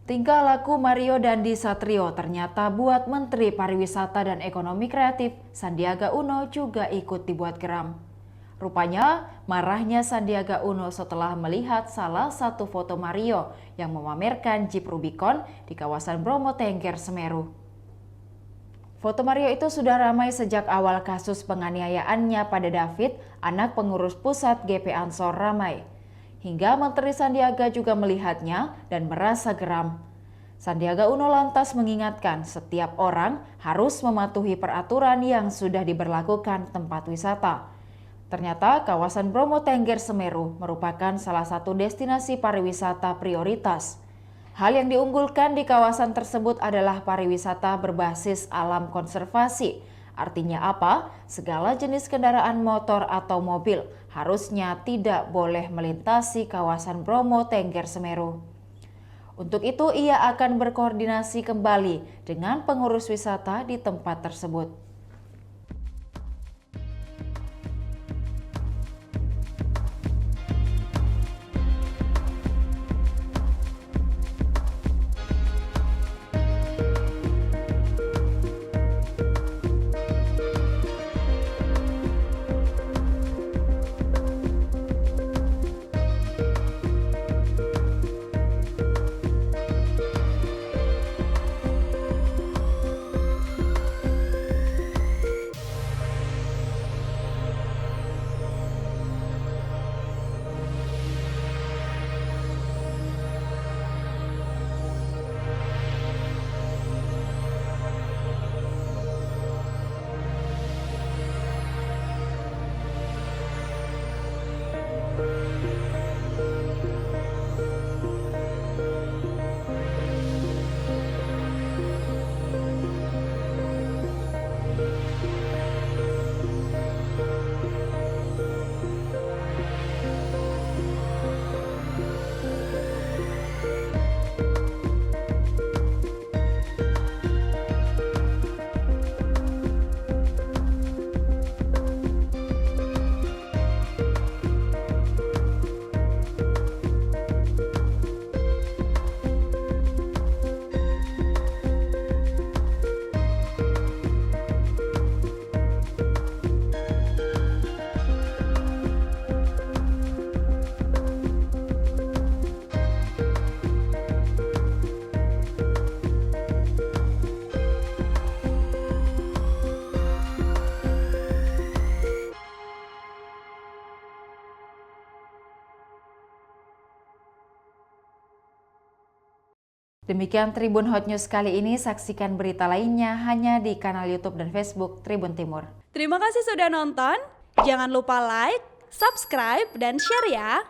Tingkah laku Mario Dandi Satrio ternyata buat Menteri Pariwisata dan Ekonomi Kreatif Sandiaga Uno juga ikut dibuat geram. Rupanya marahnya Sandiaga Uno setelah melihat salah satu foto Mario yang memamerkan Jeep Rubicon di kawasan Bromo Tengger, Semeru. Foto Mario itu sudah ramai sejak awal kasus penganiayaannya pada David, anak pengurus pusat GP Ansor Ramai. Hingga Menteri Sandiaga juga melihatnya dan merasa geram. Sandiaga Uno lantas mengingatkan setiap orang harus mematuhi peraturan yang sudah diberlakukan tempat wisata. Ternyata kawasan Bromo Tengger Semeru merupakan salah satu destinasi pariwisata prioritas. Hal yang diunggulkan di kawasan tersebut adalah pariwisata berbasis alam konservasi. Artinya apa? Segala jenis kendaraan motor atau mobil harusnya tidak boleh melintasi kawasan Bromo Tengger Semeru. Untuk itu ia akan berkoordinasi kembali dengan pengurus wisata di tempat tersebut. Demikian Tribun Hot News kali ini, saksikan berita lainnya hanya di kanal YouTube dan Facebook Tribun Timur. Terima kasih sudah nonton, jangan lupa like, subscribe, dan share ya!